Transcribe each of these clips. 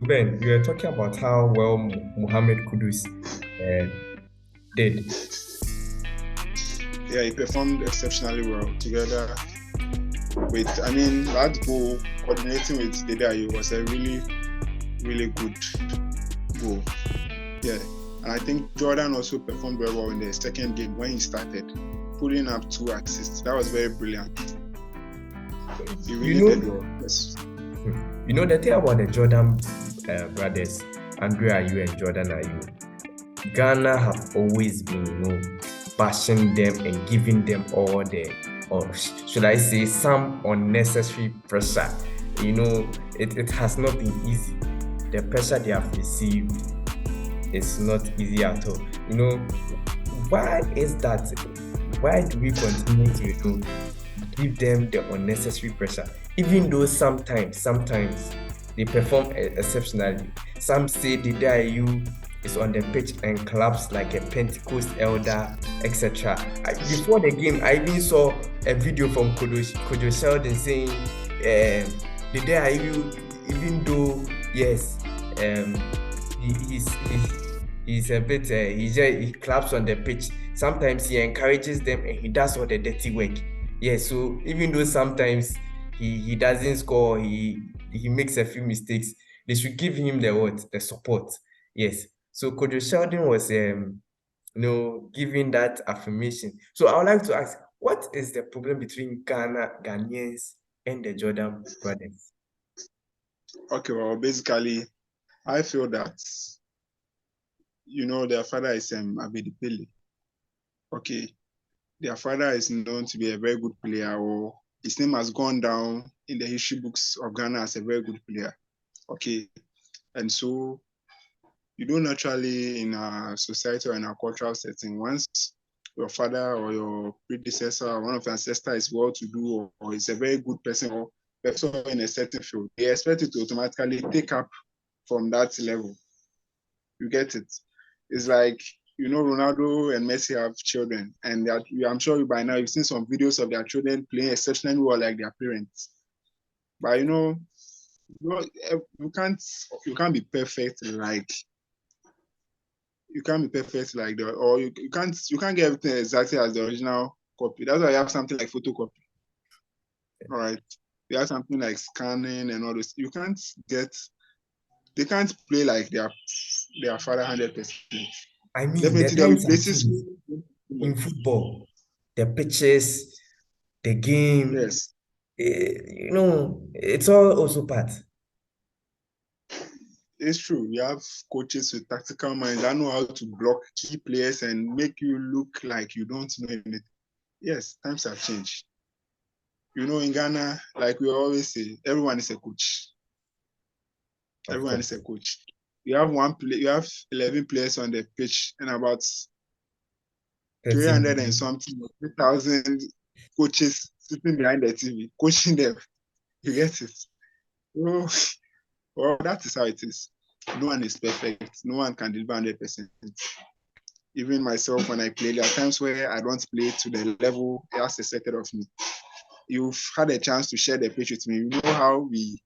Ben, you were talking about how well Mohammed Kudus did. Yeah, he performed exceptionally well together with, that goal coordinating with Dedayo was a really, really good goal. Yeah, and I think Jordan also performed very well in the second game when he started, putting up 2 assists. That was very brilliant. He really did well. Yes. You know, the thing about the Jordan brothers, Andrea Ayew and Jordan Ayew, Ghana have always been, bashing them and giving them all the, or should I say, some unnecessary pressure. It has not been easy. The pressure they have received is not easy at all. Why is that? Why do we continue to, give them the unnecessary pressure? Even though sometimes they perform exceptionally. Some say the Ayew is on the pitch and claps like a Pentecost elder, etc. Before the game, I even saw a video from Kojo Sheldon saying the Ayew, even though yes, he's a bit he claps on the pitch. Sometimes he encourages them and he does all the dirty work. Yeah, so even though sometimes he doesn't score, he makes a few mistakes, they should give him the support. Yes. So Kojo Sheldon was giving that affirmation. So I would like to ask, what is the problem between Ghanaians and the Jordan brothers? Okay, well, basically, I feel that their father is Abedi Pele. Okay, their father is known to be a very good player, or his name has gone down in the history books of Ghana as a very good player. Okay, and so you don't naturally, in a society or in a cultural setting, once your father or your predecessor or one of your ancestors is well-to-do or is a very good person or person in a certain field, they expect you to automatically take up from that level. You get it? It's like, Ronaldo and Messi have children, and I'm sure by now you've seen some videos of their children playing exceptionally well like their parents. But you can't be perfect like that, or you can't get everything exactly as the original copy. That's why you have something like photocopy. All right. You have something like scanning and all this. They can't play like their father 100%. I mean, definitely there will be places in football, the pitches, the game. Yes. It's all also part. It's true. You have coaches with tactical minds that know how to block key players and make you look like you don't know anything. Yes, times have changed. In Ghana, like we always say, everyone is a coach. Everyone is a coach. You have 11 players on the pitch and about 300 and something, 3,000 coaches sitting behind the TV, coaching them. You get it? Well, that is how it is. No one is perfect. No one can deliver 100%. Even myself, when I play, there are times where I don't play to the level that's expected of me. You've had a chance to share the pitch with me. You know how we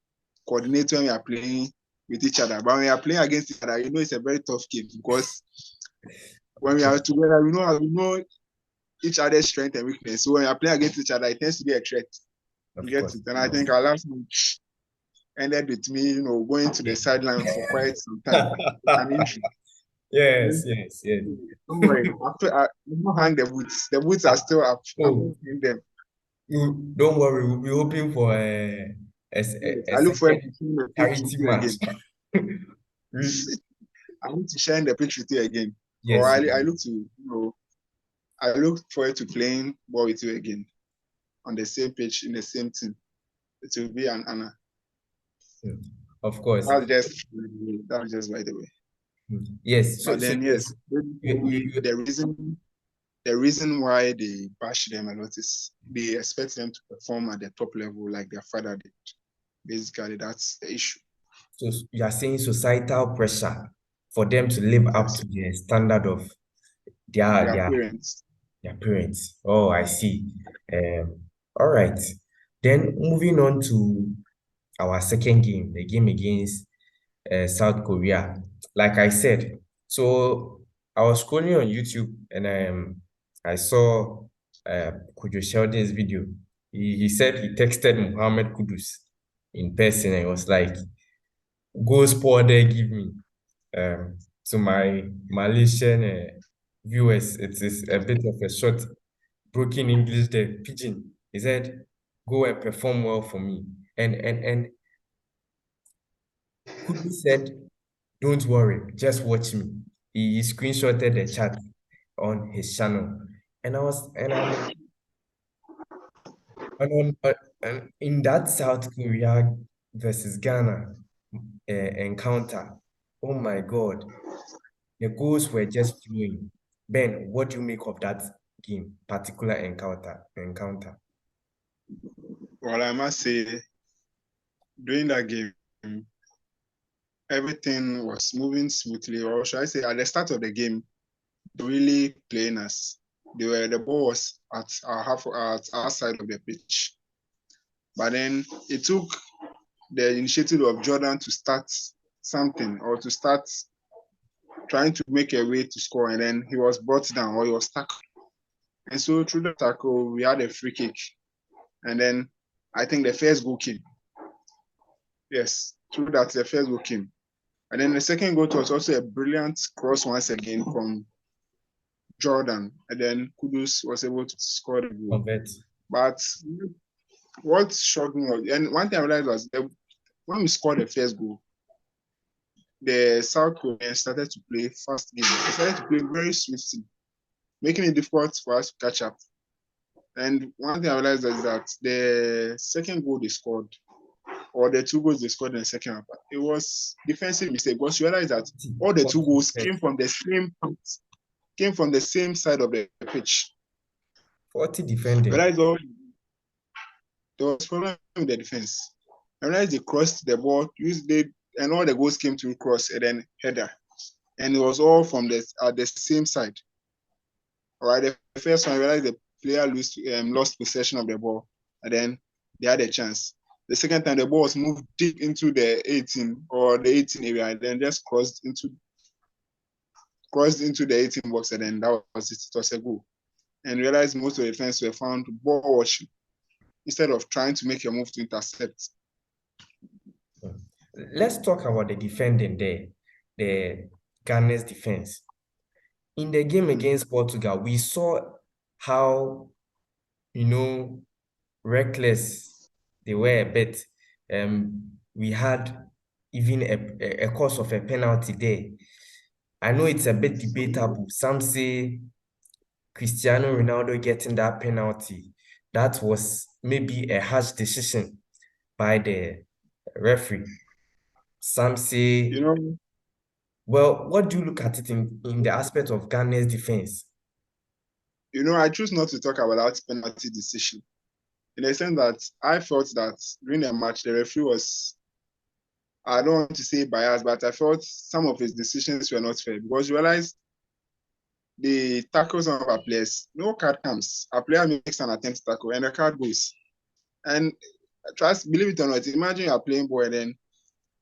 coordinate when we are playing with each other. But when we are playing against each other, it's a very tough game because when we are together, we know each other's strength and weakness. So when we are playing against each other, it tends to be a threat. You get it? And I think our last match ended with me, going to the sideline for quite some time. An injury. Yes. Don't worry. After I don't hang the boots. The boots are still up. Oh. Them. Don't worry. We'll be hoping for a I look for a charity match. I need to share the pitch with you again. Yes. Or I look forward to playing ball with you again on the same pitch in the same team. It will be an honor. Of course. That was just by the way. Yes. But then yes, the reason why they bash them a lot is they expect them to perform at the top level like their father did. Basically, that's the issue. So you are saying societal pressure for them to live up to the standard of their parents. Their parents. Oh, I see. All right. Then moving on to our second game, the game against South Korea. Like I said, so I was scrolling on YouTube and I saw Kujo Sheldon's video. He said he texted Muhammad Kudus in person and was like, go sport there, give me. To my Malaysian viewers, it is a bit of a short, broken English there, pidgin. He said, go and perform well for me. And Kudu said, don't worry, just watch me. He screenshotted the chat on his channel. And I was, and I'm, and in that South Korea versus Ghana encounter, oh my God, the goals were just flowing. Ben, what do you make of that game, particular encounter? Well, I must say, during that game, everything was moving smoothly, or should I say, at the start of the game, really playing us. The ball was at our side of the pitch, but then it took the initiative of Jordan to start something or to start trying to make a way to score, and then he was brought down or he was tackled. And so through the tackle, we had a free kick, and then I think the first goal came. Yes, through that the first goal came. And then the second goal was also a brilliant cross once again from Jordan. And then Kudus was able to score the goal. Convert. But what shocked me was, and one thing I realized was that when we scored the first goal, the South Koreans started to play fast game. They started to play very swiftly, making it difficult for us to catch up. And one thing I realized is that the second goal they scored, or the two goals they scored in the second half, it was defensive mistake. Because you realize that all the two goals came from the same side of the pitch. 40 defending. Realize there was problem with the defense. I realized they crossed the ball, and all the goals came through cross and then header, and it was all from the same side. All right, the first one I realized the player lost possession of the ball, and then they had a chance. The second time the ball was moved deep into the 18 or the 18 area, and then just crossed into the 18 box, and then that was it. It was a goal. And realized most of the defense were found ball watching instead of trying to make a move to intercept. Let's talk about the defending there, the Ghana's defense. In the game against Portugal, we saw how, reckless they were a bit. We had even a cause of a penalty there. I know it's a bit debatable. Some say Cristiano Ronaldo getting that penalty, that was maybe a harsh decision by the referee. Some say, well, what do you look at it in the aspect of Ghana's defense? I choose not to talk about that penalty decision, in the sense that I felt that during the match, the referee was, I don't want to say biased, but I felt some of his decisions were not fair, because you realize the tackles of our players, no card comes. A player makes an attempt to tackle and the card goes. And believe it or not, imagine you are playing ball and then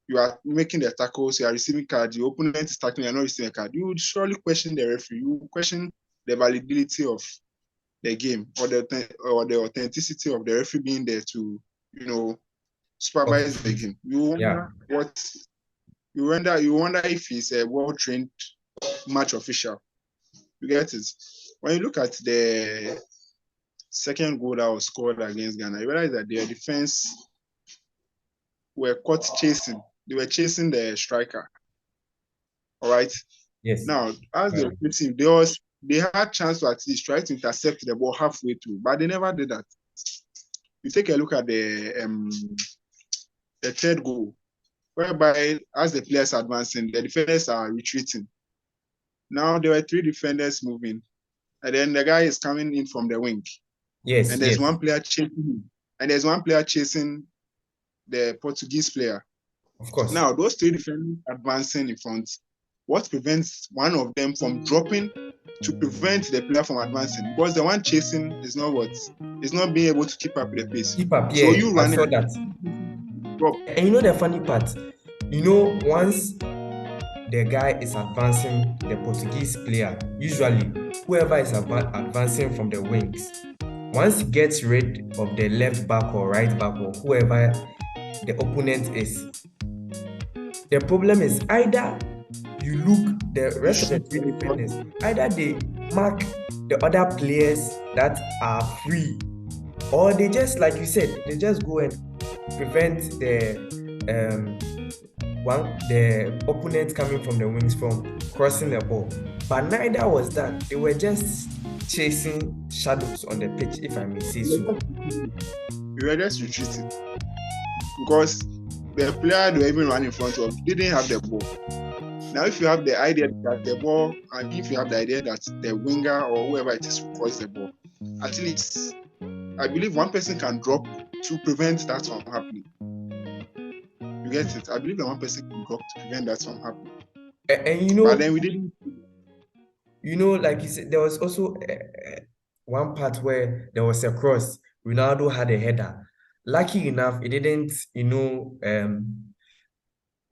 you are making the tackles, you are receiving cards, your opponent is tackling, you are not receiving a card. You would surely question the referee. You would question the validity of the game or the authenticity of the referee being there to, supervise the game. You wonder if he's a well-trained match official. You get it? When you look at the second goal that was scored against Ghana, you realize that their defense were caught chasing. They were chasing the striker. All right. Yes. Now, as they were chasing, they had chance to at least try to intercept the ball halfway through, but they never did that. You take a look at the third goal, whereby as the players are advancing, the defenders are retreating. Now there were three defenders moving, and then the guy is coming in from the wing. Yes. And there's one player chasing him, and there's one player chasing the Portuguese player. Of course. Now those three defenders advancing in front. What prevents one of them from dropping to prevent the player from advancing? Because the one chasing is not being able to keep up with the pace. Keep up, yeah. So you run I saw that. drop. And you know the funny part, once the guy is advancing, the Portuguese player, usually whoever is advancing from the wings, once he gets rid of the left back or right back or whoever the opponent is, the problem is either you look the You rest of the shoot three in front. defenders, either they mark the other players that are free, or they just, like you said, they just go and prevent the opponent coming from the wings from crossing the ball. But neither was that. They were just chasing shadows on the pitch, if I may say so. We were just retreating because the player they were even running in front of didn't have the ball. Now, if you have the idea that the ball, and if you have the idea that the winger or whoever it is will cross the ball, at least I believe one person can drop to prevent that from happening. You get it? I believe that one person can drop to prevent that from happening. And But then we didn't. like you said, there was also one part where there was a cross. Ronaldo had a header. Lucky enough, it didn't,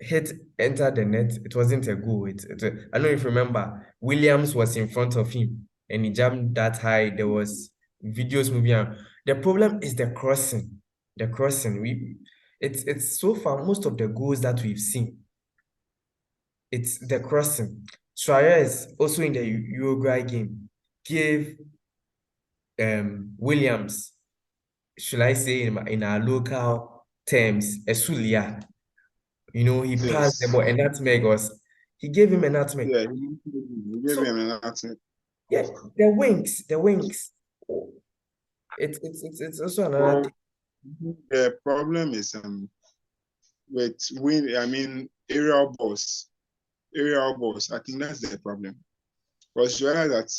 hit enter the net. It wasn't a goal. I don't know if you remember, Williams was in front of him and he jumped that high. There was videos moving around. The problem is the crossing. The crossing. It's so far most of the goals that we've seen. It's the crossing. Suarez also in the Uruguay game gave Williams, should I say in our local terms, a sulia. He passed the Yes. ball, and nutmeg he gave him a nutmeg. Yeah, he gave So, him an answer. yeah, the wings. Oh, it's also another Well, thing. the problem is with aerial balls. Aerial balls. I think that's the problem. Because you realize that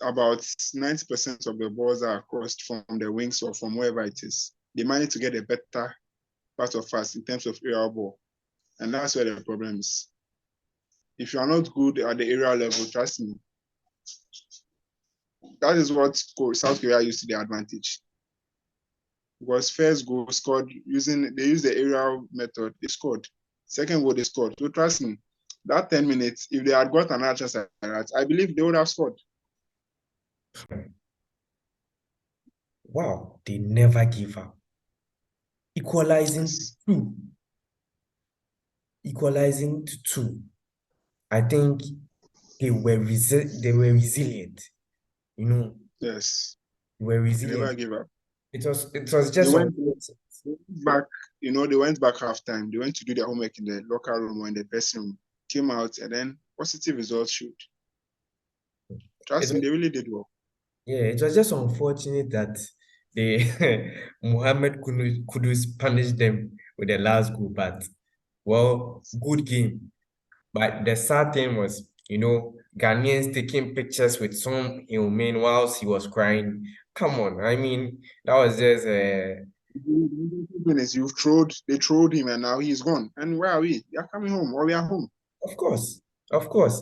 about 90% of the balls are crossed from the wings or from wherever it is. They manage to get a better part of us in terms of aerial ball. And that's where the problem is. If you are not good at the aerial level, trust me, that is what South Korea used to their advantage. Because first goal scored they used the aerial method, they scored. Second goal, they scored. So trust me, that 10 minutes, if they had got another chance at that, I believe they would have scored. Wow, they never give up. Equalizing Yes. to two. Equalizing to two. I think they were resilient. Yes. They were They never resilient. give up. It was They just went unfortunate. back, they went back half time. They went to do their homework in the locker room or in the dressing room, came out, and then positive results showed. It Trust me, was, they really did well. yeah, it was just unfortunate that they Mohamed Kudus punished them with the last goal, but well, good game. But the sad thing was, Ghanaians taking pictures with Son Heung-min whilst he was crying. Come on, I mean, that was just They trolled him, and now he's gone. And where are we? We are coming home, or we are home. of course, of course.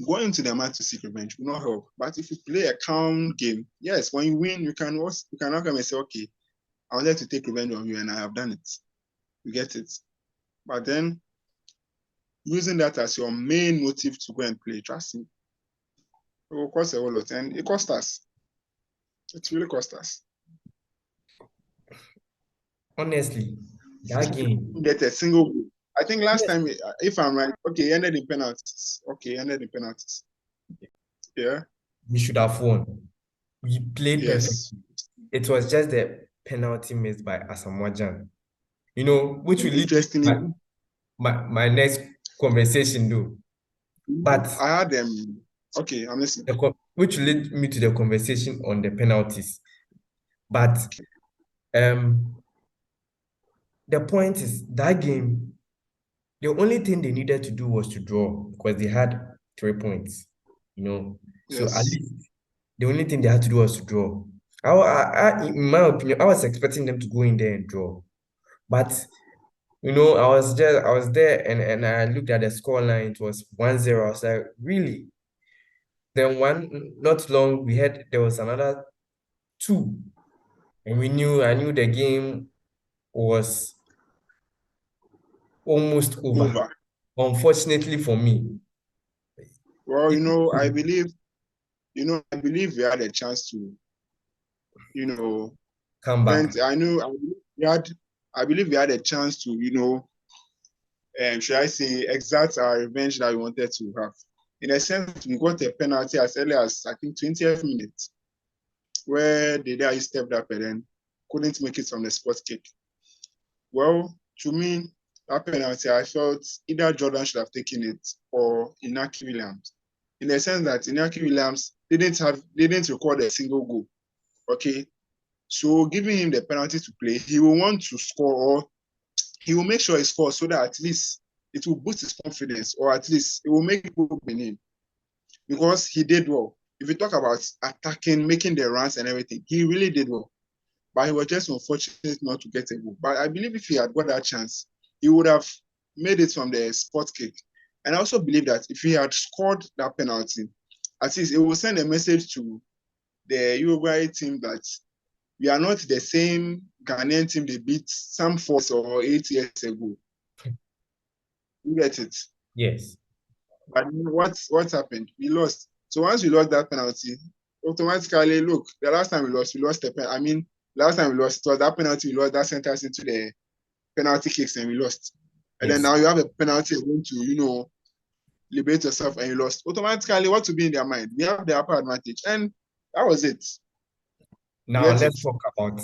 Going to the match to seek revenge will not help. But if you play a calm game, yes, when you win, you can now come and say, okay, I wanted to take revenge on you, and I have done it. You get it. But then using that as your main motive to go and play, trust me, it will cost a whole lot, and it cost us. It really cost us. Honestly, that game, Get a single goal. I think last yes, time, if I'm right, okay, ended in penalties. Okay, ended in penalties. Yeah. we should have won. We played perfect. Yes. It was just the penalty missed by Asamoah Gyan. Which will lead to Interestingly, my next conversation though. But I had them. Okay, I'm listening. which will lead me to the conversation on the penalties. But the point is that game, the only thing they needed to do was to draw because they had 3 points. So at Yes. least the only thing they had to do was to draw. In my opinion, I was expecting them to go in there and draw. But I was there and I looked at the scoreline, it was 1-0. I was like, really? Then not long, we had there was another two. And I knew the game was almost over. over. Unfortunately for me, Well, it I believe we had a chance to, you know, come back. I believe we had a chance to, should I say, exact our revenge that we wanted to have. In a sense, we got a penalty as early as I think 20th minute, where the guy stepped up and then couldn't make it from the spot kick. Well, to me, that penalty, I felt either Jordan should have taken it or Inaki Williams. In the sense that Inaki Williams didn't record a single goal. Okay. So giving him the penalty to play, he will want to score, or he will make sure he scores so that at least it will boost his confidence, or at least it will make people believe him. Because he did well. If you talk about attacking, making the runs and everything, he really did well. But he was just unfortunate not to get a goal. But I believe if he had got that chance, he would have made it from the spot kick. And I also believe that if he had scored that penalty, at least it will send a message to the Uruguay team that we are not the same Ghanaian team they beat some 4 or 8 years ago. You get it? Yes. But what's happened? We lost. So once we lost that penalty, automatically, look, the last time we lost the penalty. I mean, last time we lost, it was that penalty we lost that sent us into the penalty kicks and we lost. And then Yes. now you have a penalty going to, liberate yourself and you lost. Automatically, what will be in their mind? We have the upper advantage. And that was it. Now Get let's it? talk about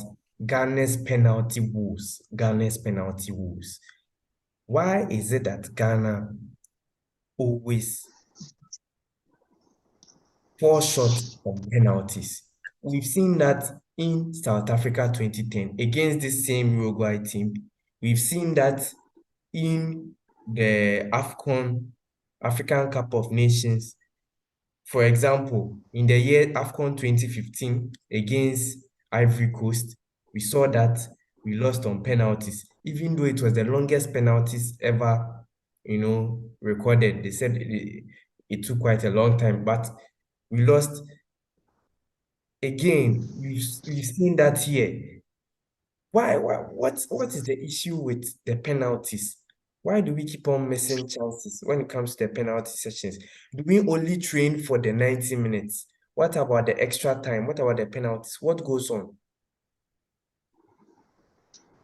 Ghana's penalty woes. Ghana's penalty woes. Why is it that Ghana always fall short on penalties? We've seen that in South Africa 2010 against this same Uruguay team. We've seen that in the AFCON, African Cup of Nations. For example, in the year AFCON 2015 against Ivory Coast, we saw that we lost on penalties, even though it was the longest penalties ever, recorded. They said it took quite a long time, but we lost again. We've seen that here. What is the issue with the penalties? Why do we keep on missing chances when it comes to the penalty sessions? Do we only train for the 90 minutes? What about the extra time? What about the penalties? What goes on?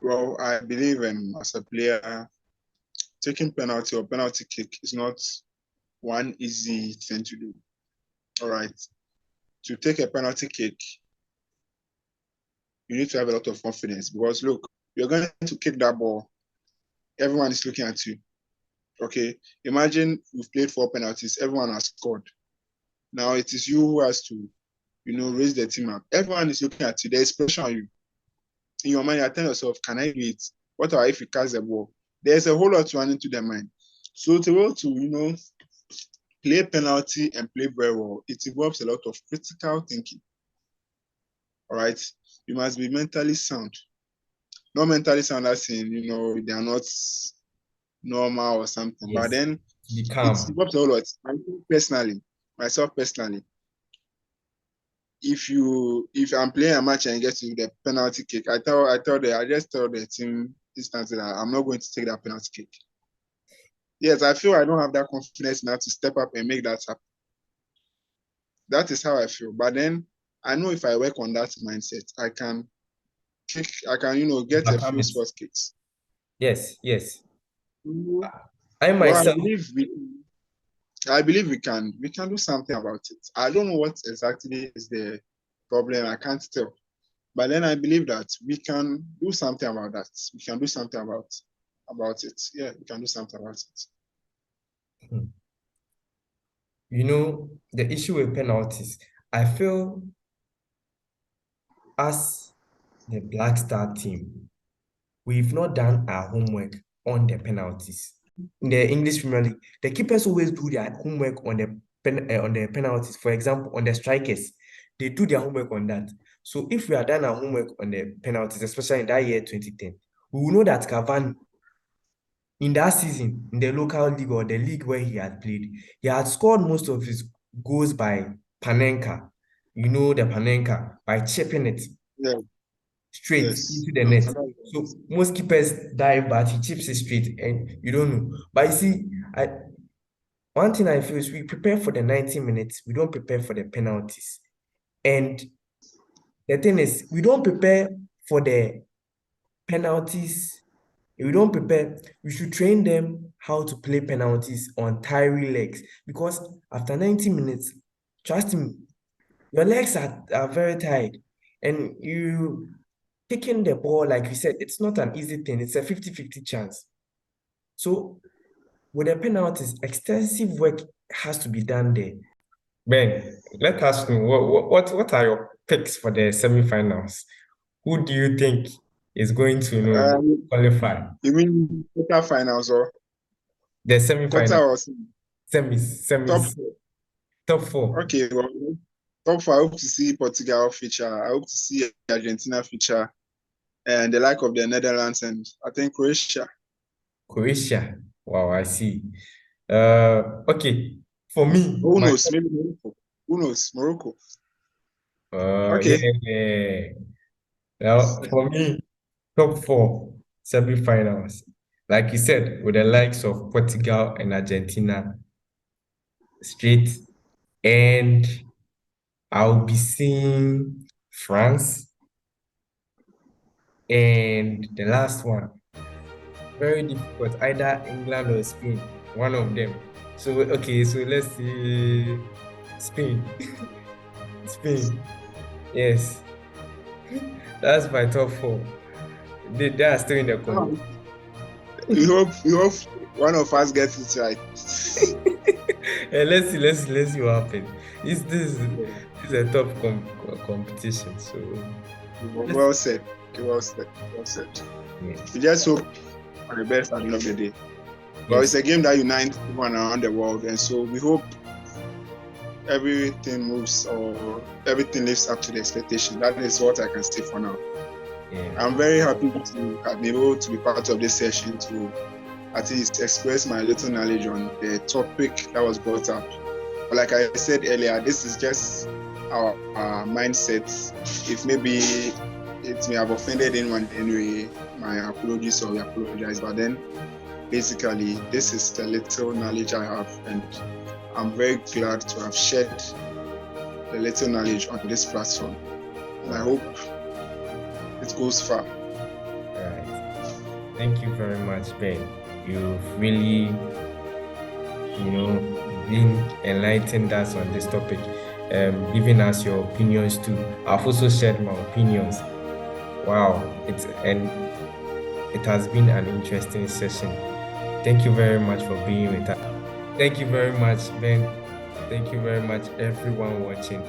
Well, I believe as a player, taking penalty or penalty kick is not one easy thing to do. All right. To take a penalty kick, you need to have a lot of confidence because look, you're going to kick that ball, everyone is looking at you. Okay. Imagine you've played 4 penalties, everyone has scored. Now it is you who has to, raise the team up. Everyone is looking at you, there's pressure on you. In your mind, you tell yourself, can I do it? What about if you catch the ball? There's a whole lot running into their mind. So to be able to, play penalty and play very well, it involves a lot of critical thinking. All right. You must be mentally sound. Not mentally sound as in, they are not normal or something. But Yes, then to be it calm. involves a whole lot. Myself personally, if I'm playing a match and get to the penalty kick, I just tell the team instantly that I'm not going to take that penalty kick. Yes, I feel I don't have that confidence now to step up and make that happen. That is how I feel. But then I know if I work on that mindset, I can get a Overcome few it. sports kicks. Yes, yes. Well, I I myself, believe we can do something about it. I don't know what exactly is the problem. I can't tell. But then I believe that we can do something about that. We can do something about it. Yeah, we can do something about it. the issue with penalties, I feel as the Black Star team, we've not done our homework on the penalties. In the English Premier League, the keepers always do their homework on the penalties. For example, on the strikers, they do their homework on that. So if we had done our homework on the penalties, especially in that year 2010, we will know that Cavani, in that season, in the local league or the league where he had played, he had scored most of his goals by Panenka. You know the Panenka, by chipping it. Yeah. straight Yes. into the net. So most keepers dive, but he chips it straight, and you don't know. But you see, one thing I feel is we prepare for the 90 minutes, we don't prepare for the penalties. And the thing is, we don't prepare for the penalties. If we don't prepare, we should train them how to play penalties on tiring legs. Because after 90 minutes, trust me, your legs are very tired. And you taking the ball, like you said, it's not an easy thing. It's a 50-50 chance. So with the penalties, extensive work has to be done there. Ben, let us know what are your picks for the semifinals? Who do you think is going to qualify? You mean quarterfinals or The semifinal, quarter or top semis, four? top four. Okay, well, top four. I hope to see Portugal feature. I hope to see Argentina feature, and the like of the Netherlands and I think Croatia. Croatia. Wow, I see. Okay. For me, Who knows? Maybe Morocco. Who knows? Morocco. Okay. yeah. Now, for me, top four semifinals. Like you said, with the likes of Portugal and Argentina straight, and I'll be seeing France, and the last one, very difficult, either England or Spain, one of them. So okay, so let's see Spain. Spain. Yes. That's my top four. They are still in the competition. We hope one of us gets it right. Let's see what happens. This is a tough competition. So Well said. Okay, well said. Well said. yes. We just hope for the best at the end of the day. But it's a game that unites everyone around the world, and so we hope everything moves or everything lives up to the expectation. That is what I can say for now. Yeah. I'm very happy to have been able to be part of this session to at least express my little knowledge on the topic that was brought up. But like I said earlier, this is just our mindset. If maybe it may have offended anyone anyway, my apologies or we apologize. But then basically, this is the little knowledge I have, and I'm very glad to have shared the little knowledge on this platform. And I hope it goes far. All right. Thank you very much, Ben. You've really, been enlightened us on this topic, giving us your opinions too. I've also shared my opinions. Wow, it has been an interesting session. Thank you very much for being with us. Thank you very much, Ben. Thank you very much, everyone watching.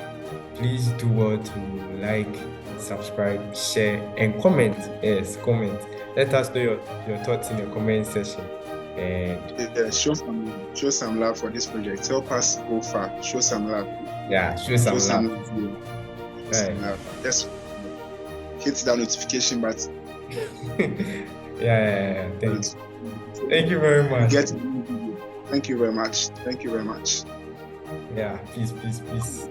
Please do well to like, subscribe, share, and comment. Yes, comment. Let us know your thoughts in the comment section. And yeah, show some love for this project. Help us go far. Show some love. Yeah, show some love. Some love. Just hit that notification button. yeah. Thank you very much. Thank you very much. Thank you very much. Yeah, peace. Peace.